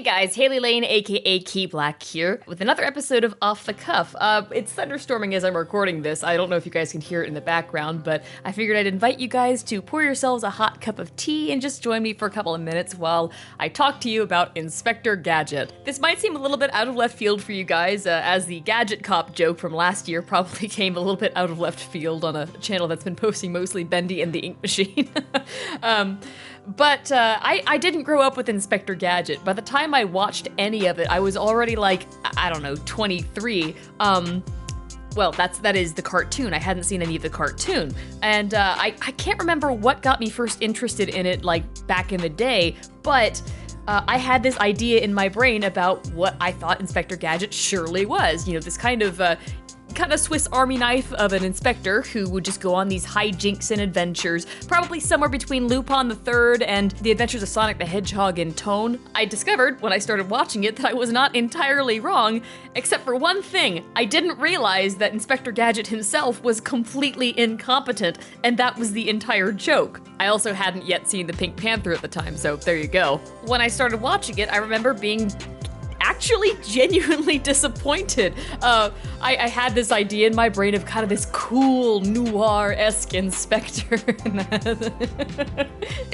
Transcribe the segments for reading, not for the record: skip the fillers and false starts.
Hey guys, Hailey Lain, aka Key Black here, with another episode of Off the Cuff. It's thunderstorming as I'm recording this. I don't know if you guys can hear it in the background, but I figured I'd invite you guys to pour yourselves a hot cup of tea and just join me for a couple of minutes while I talk to you about Inspector Gadget. This might seem a little bit out of left field for you guys, as the Gadget Cop joke from last year probably came a little bit out of left field on a channel that's been posting mostly Bendy and the Ink Machine. But I didn't grow up with Inspector Gadget. By the time I watched any of it, I was already like, I don't know, 23. Well, that is the cartoon. I hadn't seen any of the cartoon. And I can't remember what got me first interested in it, like, back in the day, but I had this idea in my brain about what I thought Inspector Gadget surely was. You know, this kind of Swiss Army knife of an inspector who would just go on these hijinks and adventures, probably somewhere between Lupin the Third and The Adventures of Sonic the Hedgehog in tone. I discovered when I started watching it that I was not entirely wrong, except for one thing. I didn't realize that Inspector Gadget himself was completely incompetent, and that was the entire joke. I also hadn't yet seen the Pink Panther at the time, so there you go. When I started watching it, I remember being actually genuinely disappointed. I had this idea in my brain of kind of this cool noir-esque inspector.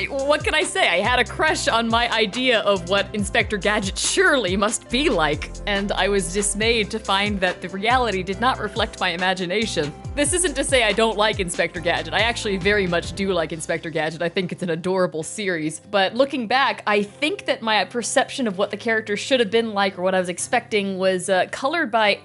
What can I say? I had a crush on my idea of what Inspector Gadget surely must be like, and I was dismayed to find that the reality did not reflect my imagination. This isn't to say I don't like Inspector Gadget. I actually very much do like Inspector Gadget. I think it's an adorable series. But looking back, I think that my perception of what the character should have been like or what I was expecting was colored by...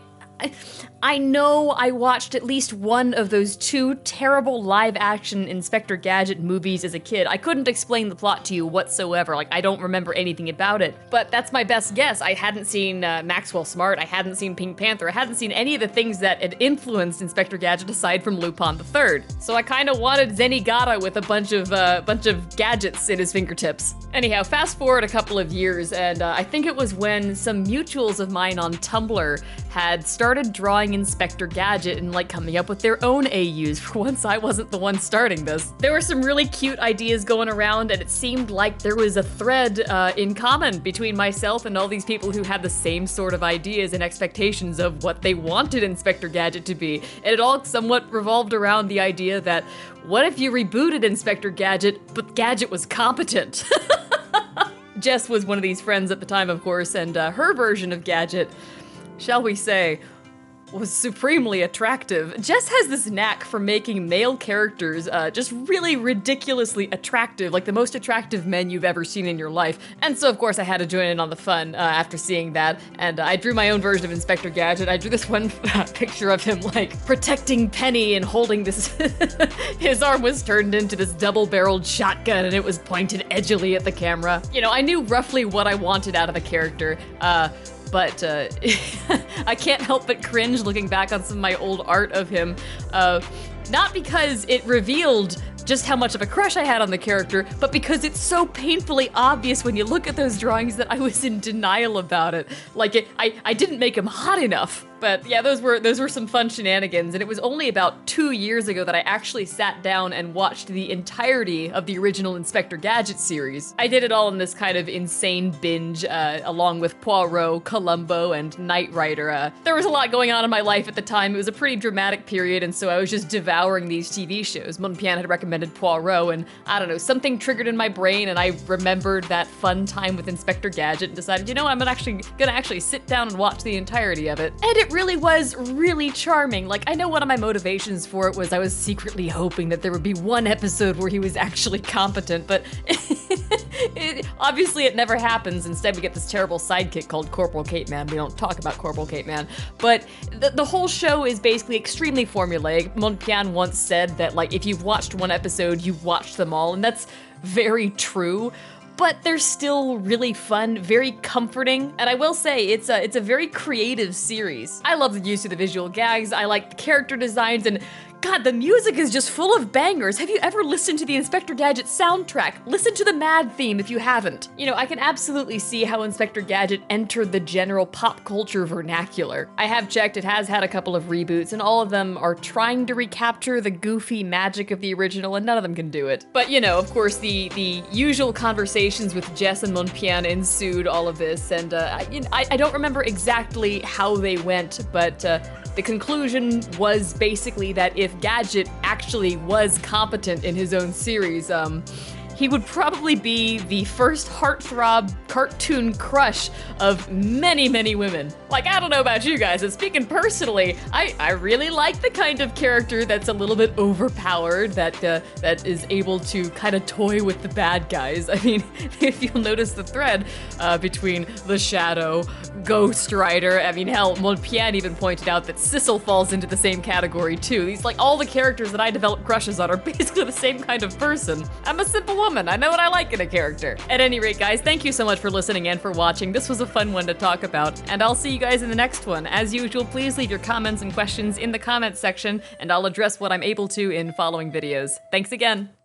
I know I watched at least one of those two terrible live-action Inspector Gadget movies as a kid. I couldn't explain the plot to you whatsoever. Like, I don't remember anything about it. But that's my best guess. I hadn't seen Maxwell Smart. I hadn't seen Pink Panther. I hadn't seen any of the things that had influenced Inspector Gadget aside from Lupin the Third. So I kind of wanted Zenigata with a bunch of gadgets in his fingertips. Anyhow, fast forward a couple of years, and I think it was when some mutuals of mine on Tumblr had started drawing Inspector Gadget and like coming up with their own AUs. For once, I wasn't the one starting this. There were some really cute ideas going around, and it seemed like there was a thread in common between myself and all these people who had the same sort of ideas and expectations of what they wanted Inspector Gadget to be. And it all somewhat revolved around the idea that, what if you rebooted Inspector Gadget, but Gadget was competent? Jess was one of these friends at the time, of course, and her version of Gadget, shall we say, was supremely attractive. Jess has this knack for making male characters just really ridiculously attractive, like the most attractive men you've ever seen in your life. And so, of course, I had to join in on the fun after seeing that, and I drew my own version of Inspector Gadget. I drew this one picture of him, like, protecting Penny and holding this... His arm was turned into this double-barreled shotgun, and it was pointed edgily at the camera. You know, I knew roughly what I wanted out of the character, but I can't help but cringe looking back on some of my old art of him, not because it revealed just how much of a crush I had on the character, but because it's so painfully obvious when you look at those drawings that I was in denial about it. Like, I didn't make him hot enough. But yeah, those were some fun shenanigans, and it was only about 2 years ago that I actually sat down and watched the entirety of the original Inspector Gadget series. I did it all in this kind of insane binge, along with Poirot, Columbo, and Knight Rider. There was a lot going on in my life at the time. It was a pretty dramatic period, and so I was just devouring these TV shows. Monpian had recommended Poirot, and I don't know, something triggered in my brain, and I remembered that fun time with Inspector Gadget and decided, you know what, I'm gonna actually sit down and watch the entirety of it. And it really was really charming. Like, I know one of my motivations for it was I was secretly hoping that there would be one episode where he was actually competent, but obviously it never happens. Instead, we get this terrible sidekick called Corporal Cape Man. We don't talk about Corporal Cape Man, but the whole show is basically extremely formulaic. Monpian once said that, like, if you've watched one episode, you've watched them all, and that's very true. But they're still really fun, very comforting, and I will say it's a very creative series. I love the use of the visual gags, I like the character designs, and God, the music is just full of bangers. Have you ever listened to the Inspector Gadget soundtrack? Listen to the Mad theme if you haven't. You know, I can absolutely see how Inspector Gadget entered the general pop culture vernacular. I have checked, it has had a couple of reboots, and all of them are trying to recapture the goofy magic of the original, and none of them can do it. But you know, of course, the usual conversations with Jess and Monpian ensued all of this, and I don't remember exactly how they went, but the conclusion was basically that if Gadget actually was competent in his own series, he would probably be the first heartthrob cartoon crush of many, many women. Like, I don't know about you guys, but speaking personally, I really like the kind of character that's a little bit overpowered, that is able to kind of toy with the bad guys. I mean, if you'll notice the thread between the Shadow, Ghost Rider, I mean, hell, Monpian even pointed out that Sissel falls into the same category too. These, like, all the characters that I develop crushes on are basically the same kind of person. I'm a simple woman. I know what I like in a character. At any rate, guys, thank you so much for listening and for watching. This was a fun one to talk about, and I'll see you guys in the next one. As usual, please leave your comments and questions in the comments section, and I'll address what I'm able to in following videos. Thanks again.